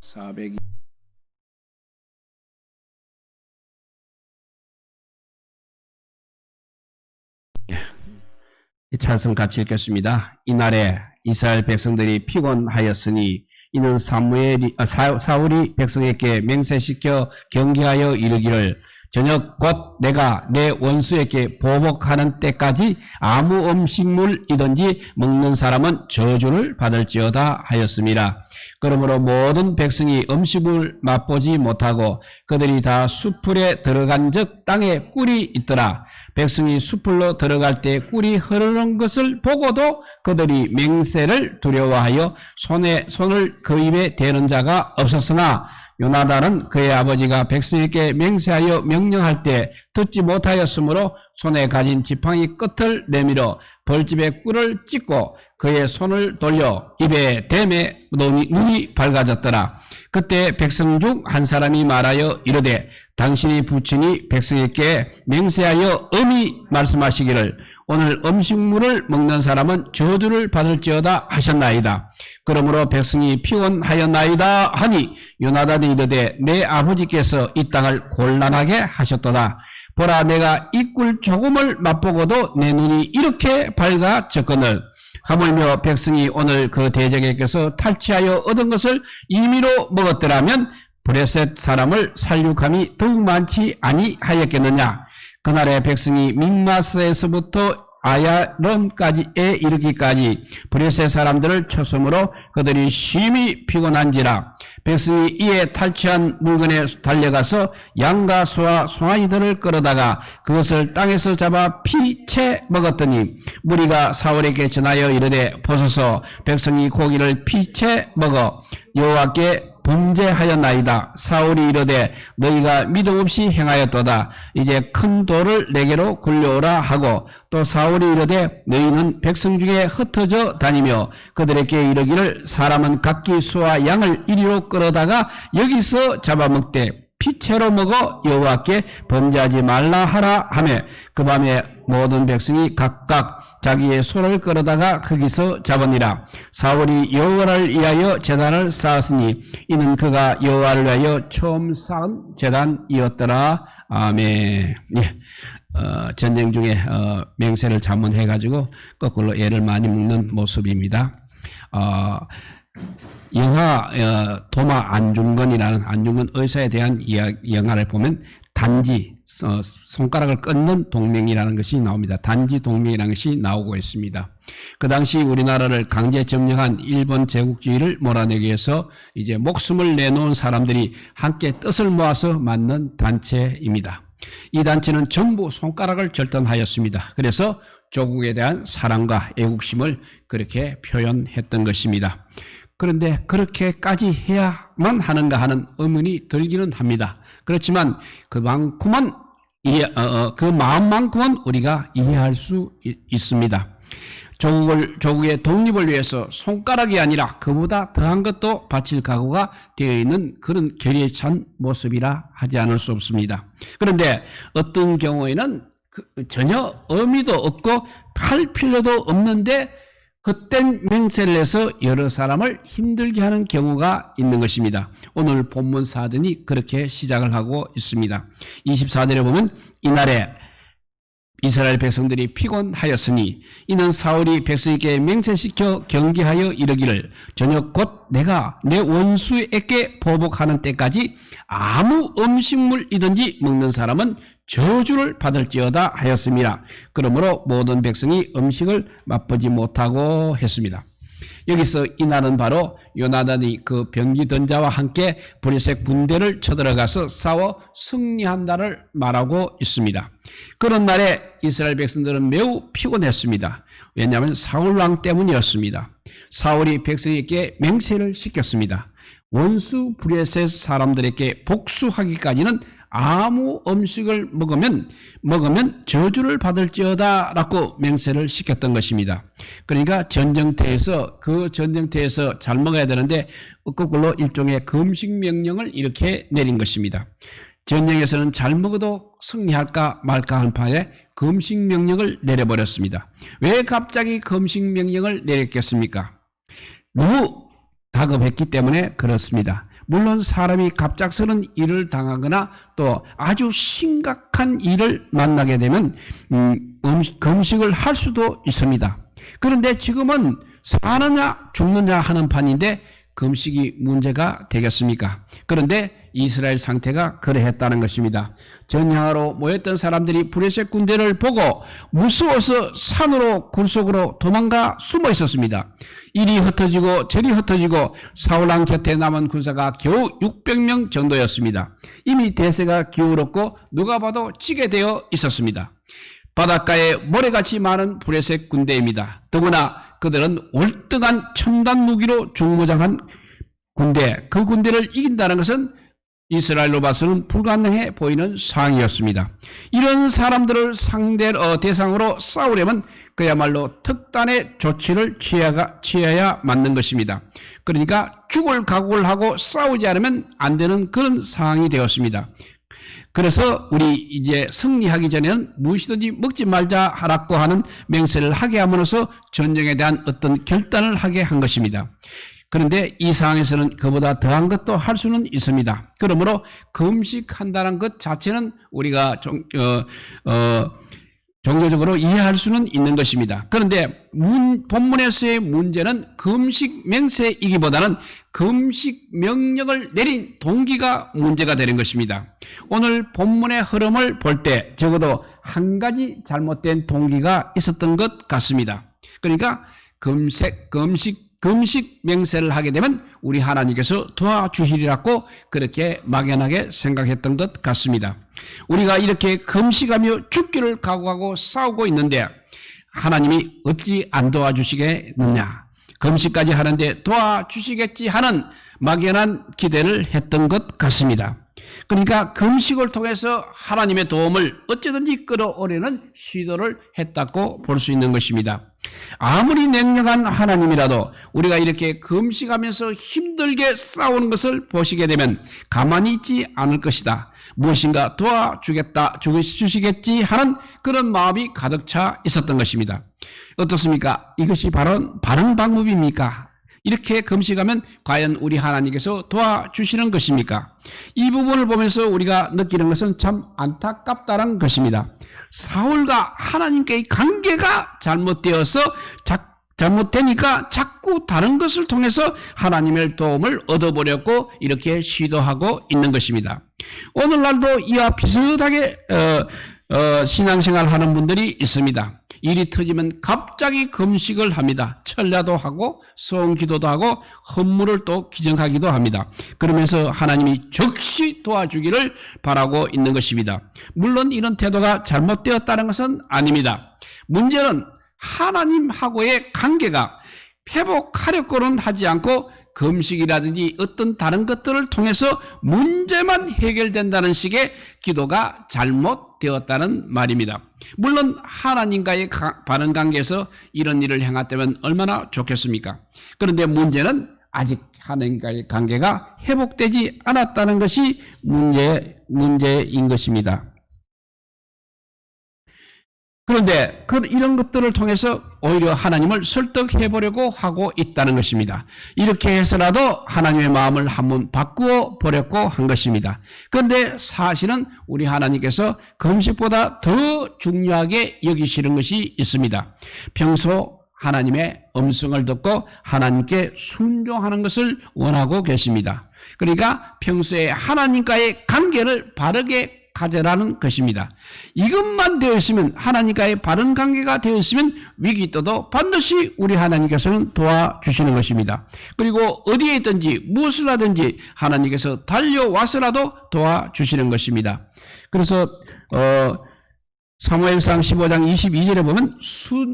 400. 이 찬송 같이 읽겠습니다. 이날에 이스라엘 백성들이 피곤하였으니 이는 사울이 백성에게 맹세시켜 경계하여 이르기를 저녁 곧 내가 내 원수에게 보복하는 때까지 아무 음식물이든지 먹는 사람은 저주를 받을지어다 하였습니다. 그러므로 모든 백성이 음식을 맛보지 못하고 그들이 다 숲풀에 들어간 즉 땅에 꿀이 있더라. 백성이 숲풀로 들어갈 때 꿀이 흐르는 것을 보고도 그들이 맹세를 두려워하여 손을 그 입에 대는 자가 없었으나 요나단은 그의 아버지가 백성에게 맹세하여 명령할 때 듣지 못하였으므로 손에 가진 지팡이 끝을 내밀어 벌집에 꿀을 찍고 그의 손을 돌려 입에 대매 눈이 밝아졌더라. 그때 백성 중 한 사람이 말하여 이르되 당신이 부친이 백성에게 맹세하여 엄히 말씀하시기를 오늘 음식물을 먹는 사람은 저주를 받을지어다 하셨나이다. 그러므로 백성이 피곤하였나이다 하니 요나단이 이르되 내 아버지께서 이 땅을 곤란하게 하셨도다. 보라 내가 이 꿀 조금을 맛보고도 내 눈이 이렇게 밝아졌거늘 하물며 백성이 오늘 그 대적에게서 탈취하여 얻은 것을 임의로 먹었더라면 브레셋 사람을 살육함이 더욱 많지 아니하였겠느냐. 그날의 백성이 믹마스에서부터 아야론까지에 이르기까지 브레셋 사람들을 쳤으므로 그들이 심히 피곤한지라. 백성이 이에 탈취한 물건에 달려가서 양과 소와 송아지들을 끌어다가 그것을 땅에서 잡아 피채 먹었더니 무리가 사울에게 전하여 이르되 보소서 백성이 고기를 피채 먹어 여호와께 범죄하였나이다. 사울이 이르되 너희가 믿음 없이 행하였도다. 이제 큰 돌을 내게로 굴려오라 하고 또 사울이 이르되 너희는 백성 중에 흩어져 다니며 그들에게 이르기를 사람은 각기 소와 양을 이리로 끌어다가 여기서 잡아먹되 피채로 먹어 여호와께 범죄하지 말라 하라 하며 그 밤에 모든 백성이 각각 자기의 소를 끌어다가 거기서 잡으니라. 사울이 여호와를 위하여 제단을 쌓았으니 이는 그가 여호와를 위하여 처음 쌓은 제단이었더라. 아멘. 예. 전쟁 중에 맹세를 잘못해가지고 거꾸로 애를 많이 먹는 모습입니다. 영화 도마 안중근이라는 안중근 의사에 대한 영화를 보면 단지 손가락을 끊는 동맹이라는 것이 나옵니다. 단지 동맹이라는 것이 나오고 있습니다. 그 당시 우리나라를 강제 점령한 일본 제국주의를 몰아내기 위해서 이제 목숨을 내놓은 사람들이 함께 뜻을 모아서 만든 단체입니다. 이 단체는 전부 손가락을 절단하였습니다. 그래서 조국에 대한 사랑과 애국심을 그렇게 표현했던 것입니다. 그런데 그렇게까지 해야만 하는가 하는 의문이 들기는 합니다. 그렇지만 그만큼은 그 마음만큼은 우리가 이해할 수 있습니다. 조국의 독립을 위해서 손가락이 아니라 그보다 더한 것도 바칠 각오가 되어 있는 그런 결의에 찬 모습이라 하지 않을 수 없습니다. 그런데 어떤 경우에는 전혀 의미도 없고 할 필요도 없는데 그땐 맹세를 해서 여러 사람을 힘들게 하는 경우가 있는 것입니다. 오늘 본문 사전이 그렇게 시작을 하고 있습니다. 24절에 보면 이날에 이스라엘 백성들이 피곤하였으니 이는 사울이 백성에게 맹세시켜 경계하여 이르기를 저녁 곧 내가 내 원수에게 보복하는 때까지 아무 음식물이든지 먹는 사람은 저주를 받을지어다 하였습니다. 그러므로 모든 백성이 음식을 맛보지 못하고 했습니다. 여기서 이날은 바로 요나단이 그 병기던 자와 함께 브레셋 군대를 쳐들어가서 싸워 승리한다를 말하고 있습니다. 그런 날에 이스라엘 백성들은 매우 피곤했습니다. 왜냐하면 사울왕 때문이었습니다. 사울이 백성에게 맹세를 시켰습니다. 원수 브레셋 사람들에게 복수하기까지는 아무 음식을 먹으면 저주를 받을지어다 라고 맹세를 시켰던 것입니다. 그러니까 전쟁터에서 잘 먹어야 되는데 거꾸로 일종의 금식 명령을 이렇게 내린 것입니다. 전쟁에서는 잘 먹어도 승리할까 말까 한 판에 금식 명령을 내려버렸습니다. 왜 갑자기 금식 명령을 내렸겠습니까? 너무 다급했기 때문에 그렇습니다. 물론 사람이 갑작스런 일을 당하거나 또 아주 심각한 일을 만나게 되면 금식을 할 수도 있습니다. 그런데 지금은 사느냐 죽느냐 하는 판인데 금식이 문제가 되겠습니까? 그런데 이스라엘 상태가 그러했다는 것입니다. 전향하러 모였던 사람들이 브레셋 군대를 보고 무서워서 산으로 굴속으로 도망가 숨어 있었습니다. 이리 흩어지고 저리 흩어지고 사울왕 곁에 남은 군사가 겨우 600명 정도였습니다. 이미 대세가 기울었고 누가 봐도 지게 되어 있었습니다. 바닷가에 모래같이 많은 브레셋 군대입니다. 더구나 그들은 월등한 첨단 무기로 중무장한 군대, 그 군대를 이긴다는 것은 이스라엘로 봐서는 불가능해 보이는 상황이었습니다. 이런 사람들을 대상으로 싸우려면 그야말로 특단의 조치를 취해야 맞는 것입니다. 그러니까 죽을 각오를 하고 싸우지 않으면 안 되는 그런 상황이 되었습니다. 그래서 우리 이제 승리하기 전에는 무엇이든지 먹지 말자 하라고 하는 맹세를 하게 함으로써 전쟁에 대한 어떤 결단을 하게 한 것입니다. 그런데 이 상황에서는 그보다 더한 것도 할 수는 있습니다. 그러므로 금식한다는 것 자체는 우리가 종교적으로 이해할 수는 있는 것입니다. 그런데 본문에서의 문제는 금식 맹세이기보다는 금식 명령을 내린 동기가 문제가 되는 것입니다. 오늘 본문의 흐름을 볼 때 적어도 한 가지 잘못된 동기가 있었던 것 같습니다. 그러니까 금식 맹세를 하게 되면 우리 하나님께서 도와주시리라고 그렇게 막연하게 생각했던 것 같습니다. 우리가 이렇게 금식하며 죽기를 각오하고 싸우고 있는데 하나님이 어찌 안 도와주시겠느냐, 금식까지 하는데 도와주시겠지 하는 막연한 기대를 했던 것 같습니다. 그러니까 금식을 통해서 하나님의 도움을 어찌든지 끌어오려는 시도를 했다고 볼 수 있는 것입니다. 아무리 냉정한 하나님이라도 우리가 이렇게 금식하면서 힘들게 싸우는 것을 보시게 되면 가만히 있지 않을 것이다, 무엇인가 도와주시겠지 하는 그런 마음이 가득 차 있었던 것입니다. 어떻습니까? 이것이 바른 방법입니까? 이렇게 금식하면 과연 우리 하나님께서 도와주시는 것입니까? 이 부분을 보면서 우리가 느끼는 것은 참 안타깝다는 것입니다. 사울과 하나님과의 관계가 잘못되니까 자꾸 다른 것을 통해서 하나님의 도움을 얻어보려고 이렇게 시도하고 있는 것입니다. 오늘날도 이와 비슷하게 신앙생활 하는 분들이 있습니다. 일이 터지면 갑자기 금식을 합니다. 철야도 하고 성기도도 하고 헌물을 또 기증하기도 합니다. 그러면서 하나님이 즉시 도와주기를 바라고 있는 것입니다. 물론 이런 태도가 잘못되었다는 것은 아닙니다. 문제는 하나님하고의 관계가 회복하려고는 하지 않고 금식이라든지 어떤 다른 것들을 통해서 문제만 해결된다는 식의 기도가 잘못되었다는 말입니다. 물론 하나님과의 바른 관계에서 이런 일을 행했다면 얼마나 좋겠습니까? 그런데 문제는 아직 하나님과의 관계가 회복되지 않았다는 것이 문제인 것입니다. 그런데 이런 것들을 통해서 오히려 하나님을 설득해보려고 하고 있다는 것입니다. 이렇게 해서라도 하나님의 마음을 한번 바꾸어 보려고 한 것입니다. 그런데 사실은 우리 하나님께서 금식보다 더 중요하게 여기시는 것이 있습니다. 평소 하나님의 음성을 듣고 하나님께 순종하는 것을 원하고 계십니다. 그러니까 평소에 하나님과의 관계를 바르게 가져라는 것입니다. 이것만 되어 있으면, 하나님과의 바른 관계가 되어 있으면 위기 때도 반드시 우리 하나님께서는 도와주시는 것입니다. 그리고 어디에 있든지 무엇을 하든지 하나님께서 달려와서라도 도와주시는 것입니다. 그래서 사무엘상 15장 22절에 보면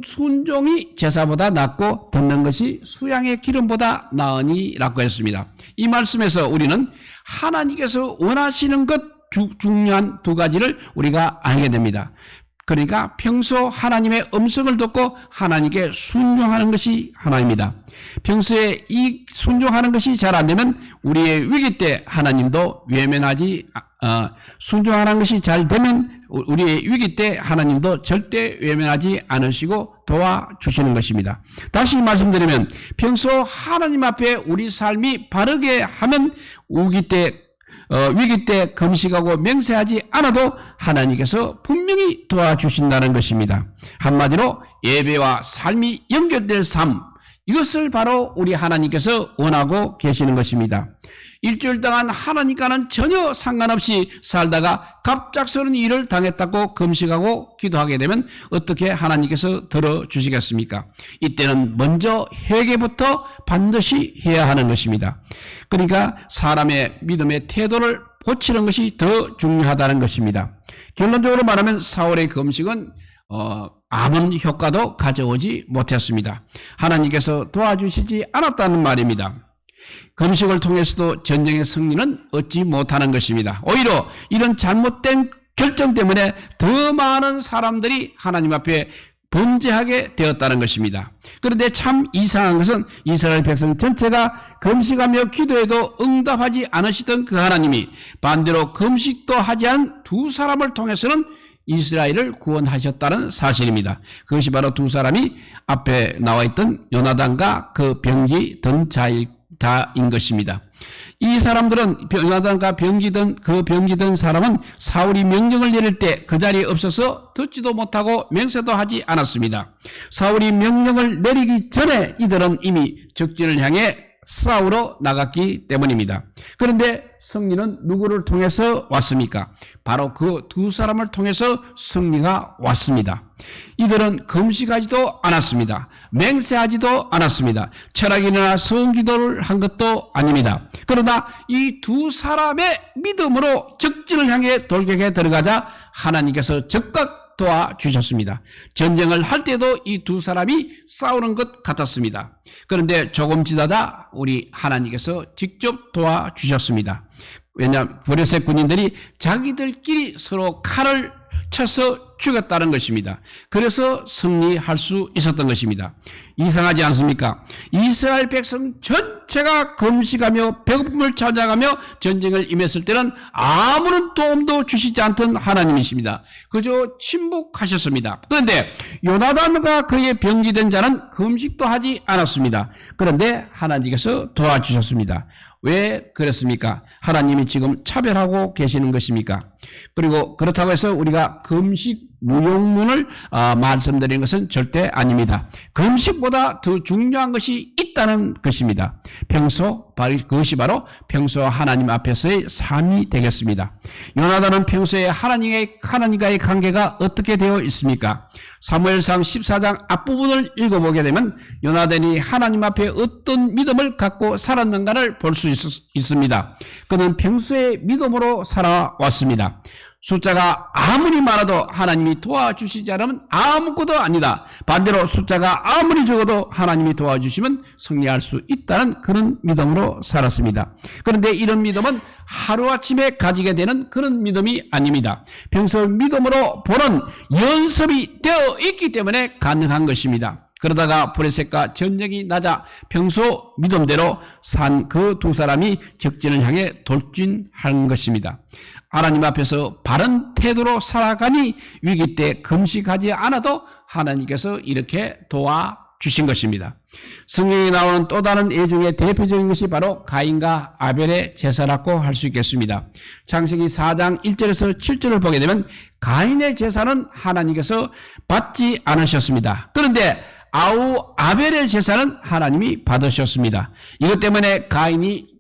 순종이 제사보다 낫고 듣는 것이 수양의 기름보다 나으니라고 했습니다. 이 말씀에서 우리는 하나님께서 원하시는 것 중요한 두 가지를 우리가 알게 됩니다. 그러니까 평소 하나님의 음성을 듣고 하나님께 순종하는 것이 하나입니다. 평소에 이 순종하는 것이 잘 안 되면 우리의 위기 때 하나님도 순종하는 것이 잘 되면 우리의 위기 때 하나님도 절대 외면하지 않으시고 도와주시는 것입니다. 다시 말씀드리면 평소 하나님 앞에 우리 삶이 바르게 하면 위기 때 금식하고 맹세하지 않아도 하나님께서 분명히 도와주신다는 것입니다. 한마디로 예배와 삶이 연결될 삶, 이것을 바로 우리 하나님께서 원하고 계시는 것입니다. 일주일 동안 하나님과는 전혀 상관없이 살다가 갑작스러운 일을 당했다고 금식하고 기도하게 되면 어떻게 하나님께서 들어주시겠습니까? 이때는 먼저 회개부터 반드시 해야 하는 것입니다. 그러니까 사람의 믿음의 태도를 고치는 것이 더 중요하다는 것입니다. 결론적으로 말하면 사울의 금식은 아무 효과도 가져오지 못했습니다. 하나님께서 도와주시지 않았다는 말입니다. 금식을 통해서도 전쟁의 승리는 얻지 못하는 것입니다. 오히려 이런 잘못된 결정 때문에 더 많은 사람들이 하나님 앞에 범죄하게 되었다는 것입니다. 그런데 참 이상한 것은 이스라엘 백성 전체가 금식하며 기도해도 응답하지 않으시던 그 하나님이 반대로 금식도 하지 않은 두 사람을 통해서는 이스라엘을 구원하셨다는 사실입니다. 그것이 바로 두 사람이 앞에 나와 있던 요나단과 그 병기던 자인 것입니다. 이 사람들은 요나단과 병기던 사람은 사울이 명령을 내릴 때 그 자리에 없어서 듣지도 못하고 맹세도 하지 않았습니다. 사울이 명령을 내리기 전에 이들은 이미 적진을 향해 싸우러 나갔기 때문입니다. 그런데 승리는 누구를 통해서 왔습니까? 바로 그 두 사람을 통해서 승리가 왔습니다. 이들은 금식하지도 않았습니다. 맹세하지도 않았습니다. 철학이나 성기도를 한 것도 아닙니다. 그러나 이 두 사람의 믿음으로 적진을 향해 돌격에 들어가자 하나님께서 적극 도와주셨습니다. 전쟁을 할 때도 이 두 사람이 싸우는 것 같았습니다. 그런데 조금 지나다 우리 하나님께서 직접 도와주셨습니다. 왜냐하면 브레셋 군인들이 자기들끼리 서로 칼을 쳐서 죽였다는 것입니다. 그래서 승리할 수 있었던 것입니다. 이상하지 않습니까? 이스라엘 백성 전체가 금식하며 배고픔을 찾아가며 전쟁을 임했을 때는 아무런 도움도 주시지 않던 하나님이십니다. 그저 침묵하셨습니다. 그런데 요나단과 그의 병기된 자는 금식도 하지 않았습니다. 그런데 하나님께서 도와주셨습니다. 왜 그랬습니까? 하나님이 지금 차별하고 계시는 것입니까? 그리고 그렇다고 해서 우리가 금식 무용론을 말씀드리는 것은 절대 아닙니다. 금식보다 더 중요한 것이 있다는 것입니다. 그것이 바로 평소 하나님 앞에서의 삶이 되겠습니다. 요나단은 평소에 하나님과의 관계가 어떻게 되어 있습니까? 사무엘상 14장 앞부분을 읽어보게 되면 요나단이 하나님 앞에 어떤 믿음을 갖고 살았는가를 볼 수 있습니다. 그는 평소에 믿음으로 살아왔습니다. 숫자가 아무리 많아도 하나님이 도와주시지 않으면 아무것도 아니다. 반대로 숫자가 아무리 적어도 하나님이 도와주시면 승리할 수 있다는 그런 믿음으로 살았습니다. 그런데 이런 믿음은 하루아침에 가지게 되는 그런 믿음이 아닙니다. 평소 믿음으로 보는 연습이 되어 있기 때문에 가능한 것입니다. 그러다가 브레셋과 전쟁이 나자 평소 믿음대로 산 그 두 사람이 적진을 향해 돌진한 것입니다. 하나님 앞에서 바른 태도로 살아가니 위기 때 금식하지 않아도 하나님께서 이렇게 도와주신 것입니다. 성경에 나오는 또 다른 예 중에 대표적인 것이 바로 가인과 아벨의 제사라고 할 수 있겠습니다. 창세기 4장 1절에서 7절을 보게 되면 가인의 제사는 하나님께서 받지 않으셨습니다. 그런데 아벨의 제사는 하나님이 받으셨습니다. 이것 때문에 가인이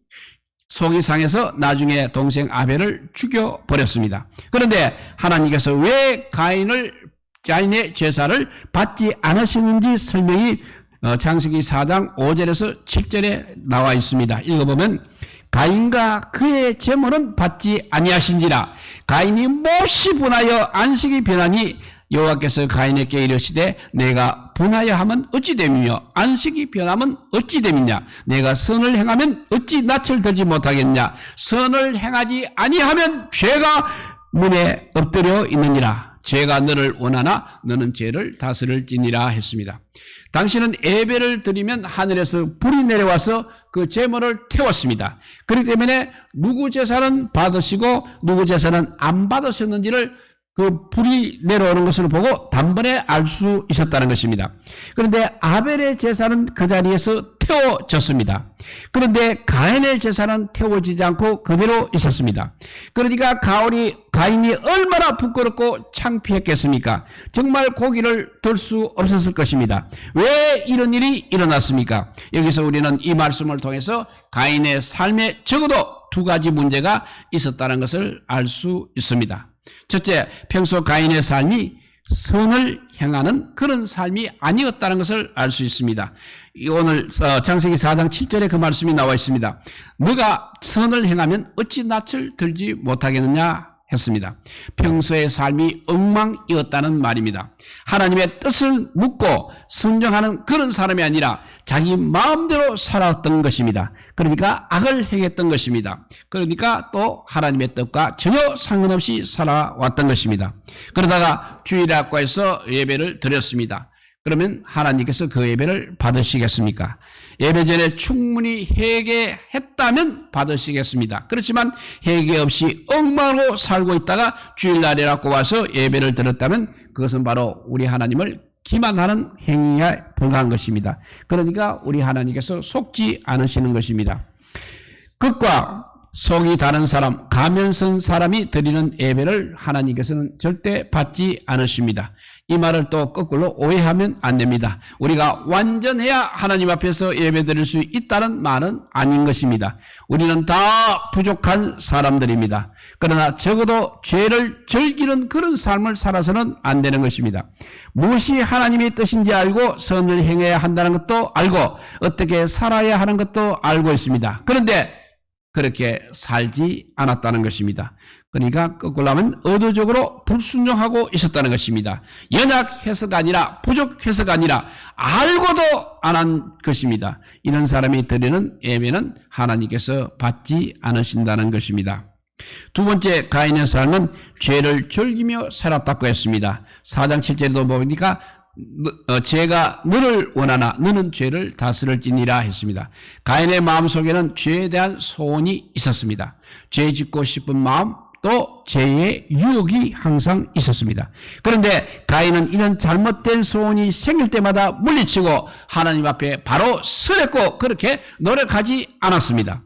속이 상해서 나중에 동생 아벨을 죽여버렸습니다. 그런데 하나님께서 왜 가인의 제사를 받지 않으셨는지 설명이 창세기 4장 5절에서 7절에 나와 있습니다. 읽어보면 가인과 그의 제물은 받지 아니하신지라 가인이 몹시 분하여 안식이 변하니 여호와께서 가인에게 이르시되 내가 분하여 하면 어찌 됨이며 안식이 변하면 어찌 됨이냐 내가 선을 행하면 어찌 낯을 들지 못하겠냐 선을 행하지 아니하면 죄가 문에 엎드려 있느니라 죄가 너를 원하나 너는 죄를 다스릴지니라 했습니다. 당신은 예배를 드리면 하늘에서 불이 내려와서 그 제물을 태웠습니다. 그렇기 때문에 누구 제사는 받으시고 누구 제사는 안 받으셨는지를 그 불이 내려오는 것을 보고 단번에 알 수 있었다는 것입니다. 그런데 아벨의 제사는 그 자리에서 태워졌습니다. 그런데 가인의 제사는 태워지지 않고 그대로 있었습니다. 그러니까 가인이 얼마나 부끄럽고 창피했겠습니까? 정말 고기를 들 수 없었을 것입니다. 왜 이런 일이 일어났습니까? 여기서 우리는 이 말씀을 통해서 가인의 삶에 적어도 두 가지 문제가 있었다는 것을 알 수 있습니다. 첫째, 평소 가인의 삶이 선을 행하는 그런 삶이 아니었다는 것을 알 수 있습니다. 오늘 창세기 4장 7절에 그 말씀이 나와 있습니다. 너가 선을 행하면 어찌 낯을 들지 못하겠느냐 했습니다. 평소의 삶이 엉망이었다는 말입니다. 하나님의 뜻을 묻고 순종하는 그런 사람이 아니라 자기 마음대로 살았던 것입니다. 그러니까 악을 행했던 것입니다. 그러니까 또 하나님의 뜻과 전혀 상관없이 살아왔던 것입니다. 그러다가 주일학과에서 예배를 드렸습니다. 그러면 하나님께서 그 예배를 받으시겠습니까? 예배 전에 충분히 회개했다면 받으시겠습니다. 그렇지만 회개 없이 엉망으로 살고 있다가 주일날이라고 와서 예배를 드렸다면 그것은 바로 우리 하나님을 기만하는 행위에 불과한 것입니다. 그러니까 우리 하나님께서 속지 않으시는 것입니다. 극과 속이 다른 사람, 가면선 사람이 드리는 예배를 하나님께서는 절대 받지 않으십니다. 이 말을 또 거꾸로 오해하면 안 됩니다. 우리가 완전해야 하나님 앞에서 예배 드릴 수 있다는 말은 아닌 것입니다. 우리는 다 부족한 사람들입니다. 그러나 적어도 죄를 즐기는 그런 삶을 살아서는 안 되는 것입니다. 무엇이 하나님의 뜻인지 알고 선을 행해야 한다는 것도 알고 어떻게 살아야 하는 것도 알고 있습니다. 그런데 그렇게 살지 않았다는 것입니다. 그러니까 거꾸로 하면 의도적으로 불순종하고 있었다는 것입니다. 연약해서가 아니라 부족해서가 아니라 알고도 안 한 것입니다. 이런 사람이 드리는 예배는 하나님께서 받지 않으신다는 것입니다. 두 번째, 가인의 삶은 죄를 즐기며 살았다고 했습니다. 4장 7절에도 보니까 죄가 너를 원하나 너는 죄를 다스릴지니라 했습니다. 가인의 마음속에는 죄에 대한 소원이 있었습니다. 죄 짓고 싶은 마음, 또 죄의 유혹이 항상 있었습니다. 그런데 가인은 이런 잘못된 소원이 생길 때마다 물리치고 하나님 앞에 바로 서랬고 그렇게 노력하지 않았습니다.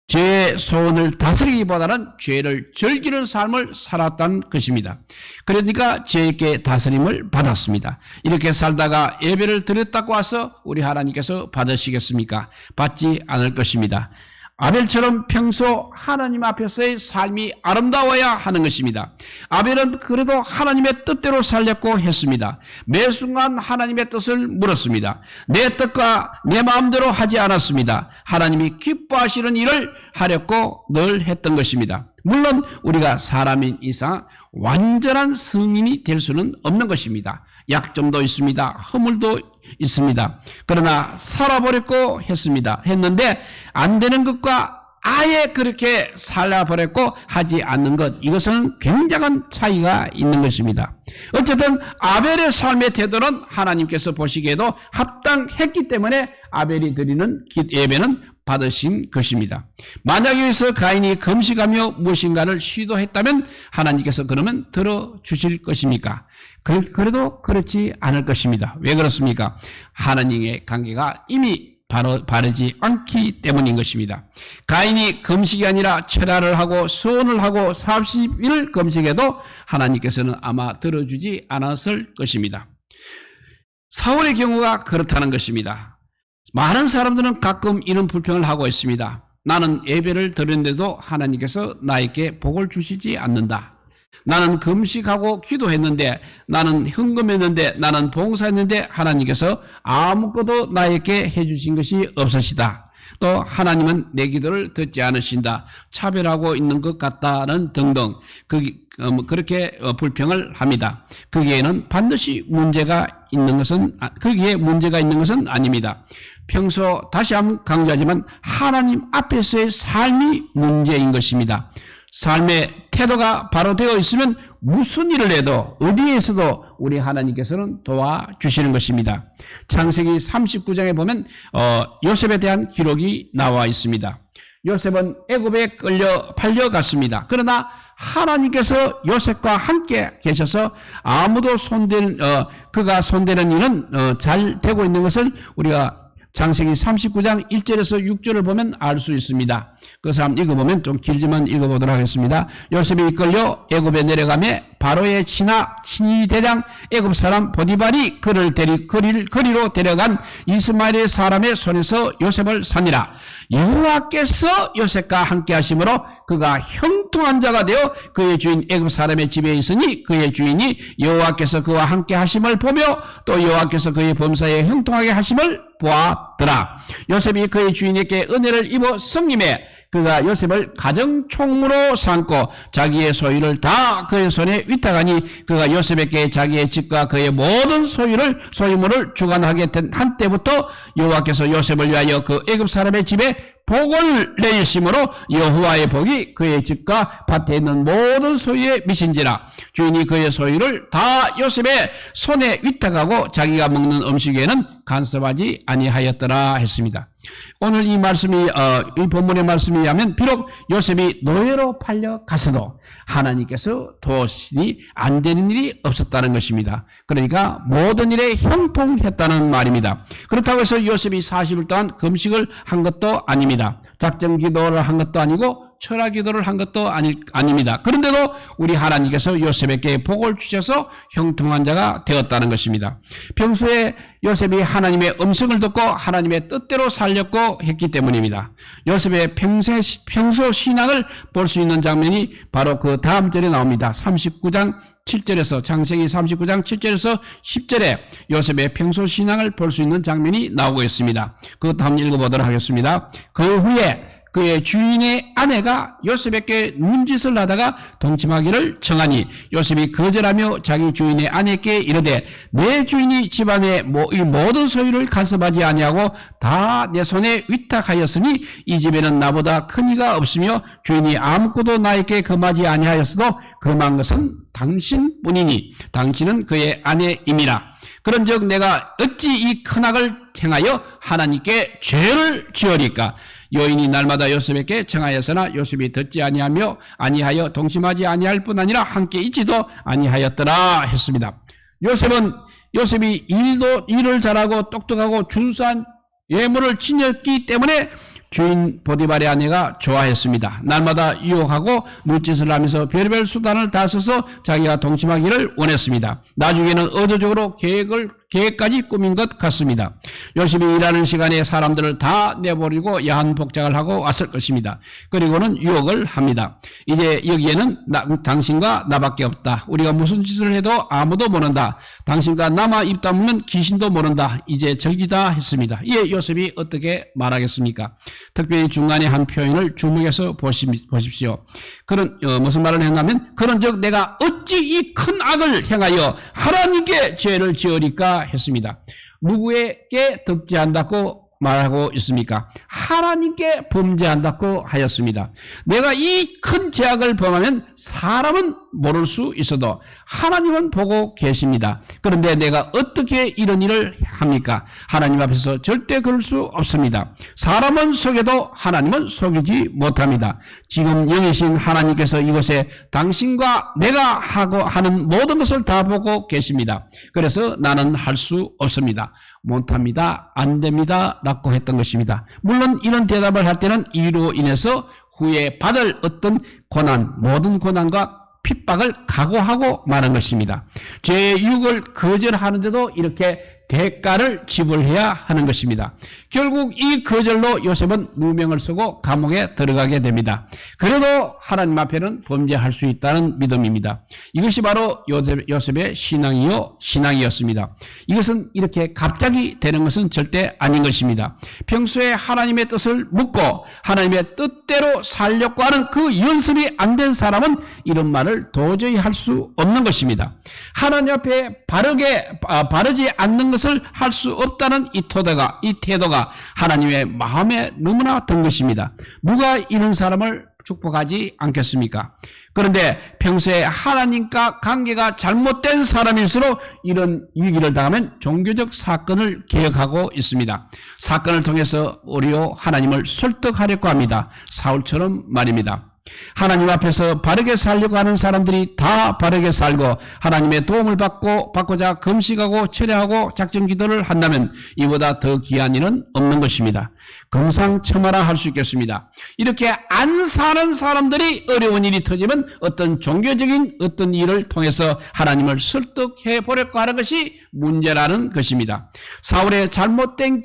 죄의 소원을 다스리기보다는 죄를 즐기는 삶을 살았다는 것입니다. 그러니까 죄에게 다스림을 받았습니다. 이렇게 살다가 예배를 드렸다고 와서 우리 하나님께서 받으시겠습니까? 받지 않을 것입니다. 아벨처럼 평소 하나님 앞에서의 삶이 아름다워야 하는 것입니다. 아벨은 그래도 하나님의 뜻대로 살렸고 했습니다. 매 순간 하나님의 뜻을 물었습니다. 내 뜻과 내 마음대로 하지 않았습니다. 하나님이 기뻐하시는 일을 하려고 늘 했던 것입니다. 물론 우리가 사람인 이상 완전한 성인이 될 수는 없는 것입니다. 약점도 있습니다. 허물도 있습니다. 그러나 살아버렸고 했는데 안 되는 것과 아예 그렇게 살아버렸고 하지 않는 것, 이것은 굉장한 차이가 있는 것입니다. 어쨌든 아벨의 삶의 태도는 하나님께서 보시기에도 합당했기 때문에 아벨이 드리는 예배는 받으신 것입니다. 만약 여기서 가인이 금식하며 무엇인가를 시도했다면 하나님께서 그러면 들어주실 것입니까? 그래도 그렇지 않을 것입니다. 왜 그렇습니까? 하나님의 관계가 이미 바르지 않기 때문인 것입니다. 가인이 금식이 아니라 철야를 하고 소원을 하고 40일 금식해도 하나님께서는 아마 들어주지 않았을 것입니다. 사울의 경우가 그렇다는 것입니다. 많은 사람들은 가끔 이런 불평을 하고 있습니다. 나는 예배를 드렸는데도 하나님께서 나에게 복을 주시지 않는다. 나는 금식하고 기도했는데, 나는 헌금했는데, 나는 봉사했는데 하나님께서 아무것도 나에게 해주신 것이 없으시다. 또 하나님은 내 기도를 듣지 않으신다. 차별하고 있는 것 같다는 등등 그렇게 불평을 합니다. 거기에 반드시 문제가 있는 것은 아닙니다. 평소 다시 한번 강조하지만 하나님 앞에서의 삶이 문제인 것입니다. 삶의 태도가 바로 되어 있으면 무슨 일을 해도 어디에서도 우리 하나님께서는 도와주시는 것입니다. 창세기 39장에 보면 요셉에 대한 기록이 나와 있습니다. 요셉은 애굽에 끌려 팔려갔습니다. 그러나 하나님께서 요셉과 함께 계셔서 아무도 그가 손대는 일은 잘 되고 있는 것을 우리가 창세기 39장 1절에서 6절을 보면 알 수 있습니다. 그래서 한번 읽어보면 좀 길지만 읽어보도록 하겠습니다. 요셉이 이끌려 애굽에 내려가매 바로의 친위 대장 애굽 사람 보디발이 그를 거리로 데려간 이스마엘의 사람의 손에서 요셉을 사니라. 여호와께서 요셉과 함께 하심으로 그가 형통한 자가 되어 그의 주인 애굽 사람의 집에 있으니 그의 주인이 여호와께서 그와 함께 하심을 보며 또 여호와께서 그의 범사에 형통하게 하심을 보았더라. 요셉이 그의 주인에게 은혜를 입어 성림해 그가 요셉을 가정총무로 삼고 자기의 소유를 다 그의 손에 위탁하니 그가 요셉에게 자기의 집과 그의 모든 소유물을 주관하게 된 한때부터 여호와께서 요셉을 위하여 그 애굽 사람의 집에 복을 내리심으로 여호와의 복이 그의 집과 밭에 있는 모든 소유에 미친지라. 주인이 그의 소유를 다 요셉의 손에 위탁하고 자기가 먹는 음식에는 간섭하지 아니하였더라 했습니다. 오늘 이 말씀이 이 본문의 말씀에 의하면 비록 요셉이 노예로 팔려갔어도 하나님께서 도우시니 안 되는 일이 없었다는 것입니다. 그러니까 모든 일에 형통했다는 말입니다. 그렇다고 해서 요셉이 40일 동안 금식을 한 것도 아닙니다. 작정 기도를 한 것도 아니고 철학 기도를 한 것도 아닙니다. 그런데도 우리 하나님께서 요셉에게 복을 주셔서 형통한 자가 되었다는 것입니다. 평소에 요셉이 하나님의 음성을 듣고 하나님의 뜻대로 살렸고 했기 때문입니다. 요셉의 평소 신앙을 볼 수 있는 장면이 바로 그 다음 절에 나옵니다. 39장 7절에서 창세기 39장 7절에서 10절에 요셉의 평소 신앙을 볼 수 있는 장면이 나오고 있습니다. 그것도 한번 읽어보도록 하겠습니다. 그 후에 그의 주인의 아내가 요셉에게 눈짓을 하다가 동침하기를 청하니 요셉이 거절하며 자기 주인의 아내에게 이르되 내 주인이 집안의 이 모든 소유를 간섭하지 아니하고 다 내 손에 위탁하였으니 이 집에는 나보다 큰 이가 없으며 주인이 아무것도 나에게 금하지 아니하였어도 금한 것은 당신뿐이니 당신은 그의 아내임이라. 그런즉 내가 어찌 이 큰 악을 행하여 하나님께 죄를 지으리까. 여인이 날마다 요셉에게 청하였으나 요셉이 듣지 아니하여 동심하지 아니할 뿐 아니라 함께 있지도 아니하였더라 했습니다. 요셉이 일을 잘하고 똑똑하고 준수한 예물을 지녔기 때문에 주인 보디발의 아내가 좋아했습니다. 날마다 유혹하고 눈짓을 하면서 별별 수단을 다 써서 자기가 동침하기를 원했습니다. 나중에는 의도적으로 계획까지 꾸민 것 같습니다. 요셉이 일하는 시간에 사람들을 다 내버리고 야한 복장을 하고 왔을 것입니다. 그리고는 유혹을 합니다. 이제 여기에는 당신과 나밖에 없다. 우리가 무슨 짓을 해도 아무도 모른다. 당신과 나만 입 다물면 귀신도 모른다. 이제 즐기다 했습니다. 이에 요셉이 어떻게 말하겠습니까? 특별히 중간에 한 표현을 주목해서 보십시오. 무슨 말을 했냐면 그런즉 내가 어찌 이 큰 악을 행하여 하나님께 죄를 지으리까 했습니다. 누구에게 득죄한다고 말하고 있습니까? 하나님께 범죄한다고 하였습니다. 내가 이 큰 죄악을 범하면 사람은 모를 수 있어도 하나님은 보고 계십니다. 그런데 내가 어떻게 이런 일을 합니까? 하나님 앞에서 절대 그럴 수 없습니다. 사람은 속여도 하나님은 속이지 못합니다. 지금 영이신 하나님께서 이곳에 당신과 내가 하는 모든 것을 다 보고 계십니다. 그래서 나는 할 수 없습니다. 못합니다. 안 됩니다. 라고 했던 것입니다. 물론 이런 대답을 할 때는 이로 인해서 후에 받을 어떤 모든 고난과 핍박을 각오하고 말한 것입니다. 죄의 유혹을 거절하는데도 이렇게 대가를 지불해야 하는 것입니다. 결국 이 거절로 요셉은 누명을 쓰고 감옥에 들어가게 됩니다. 그래도 하나님 앞에는 범죄할 수 있다는 믿음입니다. 이것이 바로 요셉의 신앙이었습니다. 이것은 이렇게 갑자기 되는 것은 절대 아닌 것입니다. 평소에 하나님의 뜻을 묻고 하나님의 뜻대로 살려고 하는 그 연습이 안 된 사람은 이런 말을 도저히 할 수 없는 것입니다. 하나님 앞에 바르지 않는 것을 할 수 없다는 이 태도가 하나님의 마음에 너무나 든 것입니다. 누가 이런 사람을 축복하지 않겠습니까? 그런데 평소에 하나님과 관계가 잘못된 사람일수록 이런 위기를 당하면 종교적 사건을 개혁하고 있습니다. 사건을 통해서 오히려 하나님을 설득하려고 합니다. 사울처럼 말입니다. 하나님 앞에서 바르게 살려고 하는 사람들이 다 바르게 살고 하나님의 도움을 받고자 금식하고 철야하고 작정 기도를 한다면 이보다 더 귀한 일은 없는 것입니다. 금상첨화라 할 수 있겠습니다. 이렇게 안 사는 사람들이 어려운 일이 터지면 어떤 종교적인 어떤 일을 통해서 하나님을 설득해 보려고 하는 것이 문제라는 것입니다. 사울의 잘못된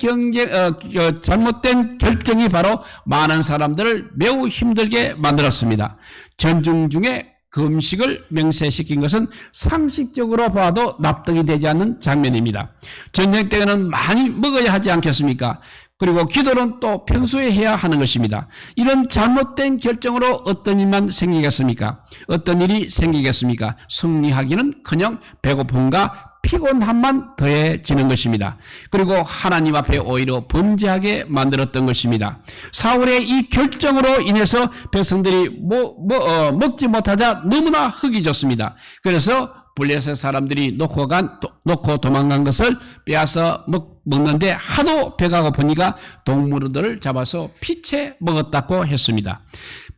결정이 바로 많은 사람들을 매우 힘들게 만들었습니다. 전쟁 중에 금식을 명세시킨 것은 상식적으로 봐도 납득이 되지 않는 장면입니다. 전쟁 때는 많이 먹어야 하지 않겠습니까? 그리고 기도는 또 평소에 해야 하는 것입니다. 이런 잘못된 결정으로 어떤 일만 생기겠습니까? 어떤 일이 생기겠습니까? 승리하기는커녕 배고픔과 피곤함만 더해지는 것입니다. 그리고 하나님 앞에 오히려 범죄하게 만들었던 것입니다. 사울의 이 결정으로 인해서 백성들이 먹지 못하자 너무나 흙이졌습니다. 그래서 블레셋 사람들이 놓고 도망간 것을 빼앗아 먹는데 하도 배가 고프니까 동물들을 잡아서 피채 먹었다고 했습니다.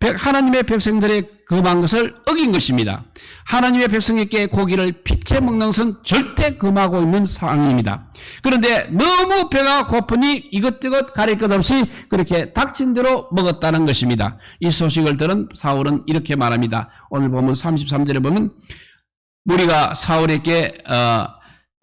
하나님의 백성들의 금한 것을 어긴 것입니다. 하나님의 백성에게 고기를 피채 먹는 것은 절대 금하고 있는 상황입니다. 그런데 너무 배가 고프니 이것저것 가릴 것 없이 그렇게 닥친 대로 먹었다는 것입니다. 이 소식을 들은 사울은 이렇게 말합니다. 오늘 보면 33절에 보면 무리가 사울에게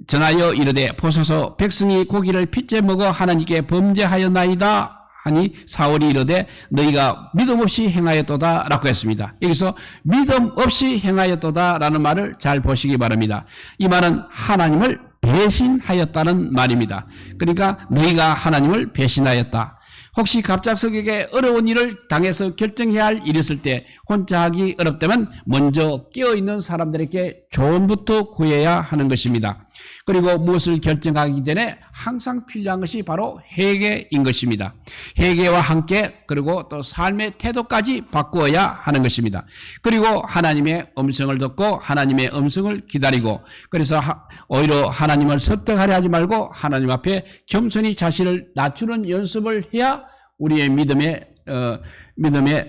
전하여 이르되 보소서 백성이 고기를 피째 먹어 하나님께 범죄하였나이다 하니 사울이 이르되 너희가 믿음 없이 행하였도다 라고 했습니다. 여기서 믿음 없이 행하였도다 라는 말을 잘 보시기 바랍니다. 이 말은 하나님을 배신하였다는 말입니다. 그러니까 너희가 하나님을 배신하였다. 혹시 갑작스럽게 어려운 일을 당해서 결정해야 할 일이 있을 때 혼자 하기 어렵다면 먼저 깨어있는 사람들에게 조언부터 구해야 하는 것입니다. 그리고 무엇을 결정하기 전에 항상 필요한 것이 바로 회개인 것입니다. 회개와 함께 그리고 또 삶의 태도까지 바꾸어야 하는 것입니다. 그리고 하나님의 음성을 듣고 하나님의 음성을 기다리고 그래서 오히려 하나님을 설득하려 하지 말고 하나님 앞에 겸손히 자신을 낮추는 연습을 해야 우리의 믿음의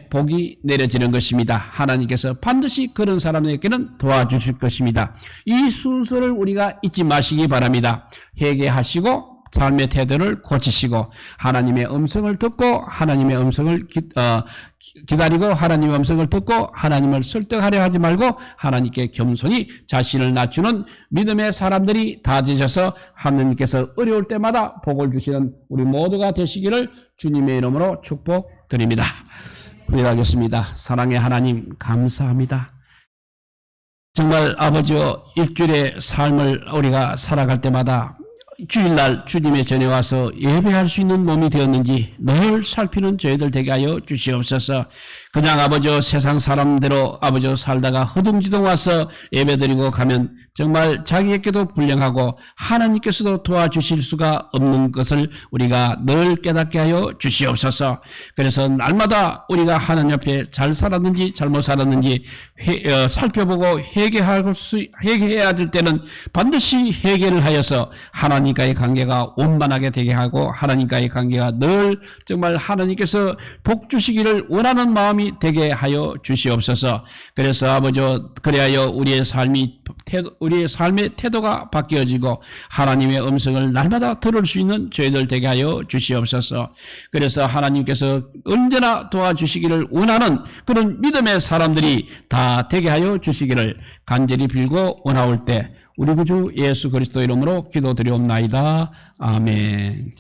복이 내려지는 것입니다. 하나님께서 반드시 그런 사람에게는 도와주실 것입니다. 이 순서를 우리가 잊지 마시기 바랍니다. 회개하시고 삶의 태도를 고치시고 하나님의 음성을 듣고 하나님의 음성을 기다리고 하나님의 음성을 듣고 하나님을 설득하려 하지 말고 하나님께 겸손히 자신을 낮추는 믿음의 사람들이 다 되셔서 하나님께서 어려울 때마다 복을 주시는 우리 모두가 되시기를 주님의 이름으로 축복드립니다. 기도하겠습니다. 사랑의 하나님 감사합니다. 정말 아버지여 일주일의 삶을 우리가 살아갈 때마다 주일날 주님의 전에 와서 예배할 수 있는 몸이 되었는지 늘 살피는 저희들 되게 하여 주시옵소서. 그냥 아버지여 세상 사람대로 아버지여 살다가 허둥지둥 와서 예배드리고 가면 정말 자기에게도 불량하고 하나님께서도 도와주실 수가 없는 것을 우리가 늘 깨닫게 하여 주시옵소서. 그래서 날마다 우리가 하나님 앞에 잘 살았는지 잘못 살았는지 살펴보고 회개해야 될 때는 반드시 회개를 하여서 하나님과의 관계가 원만하게 되게 하고 하나님과의 관계가 늘 정말 하나님께서 복 주시기를 원하는 마음이 되게 하여 주시옵소서. 그래서 아버지 그리하여 우리의 삶의 태도가 바뀌어지고 하나님의 음성을 날마다 들을 수 있는 저희들 되게 하여 주시옵소서. 그래서 하나님께서 언제나 도와주시기를 원하는 그런 믿음의 사람들이 다 되게 하여 주시기를 간절히 빌고 원하올 때 우리 구주 예수 그리스도 이름으로 기도드리옵나이다. 아멘.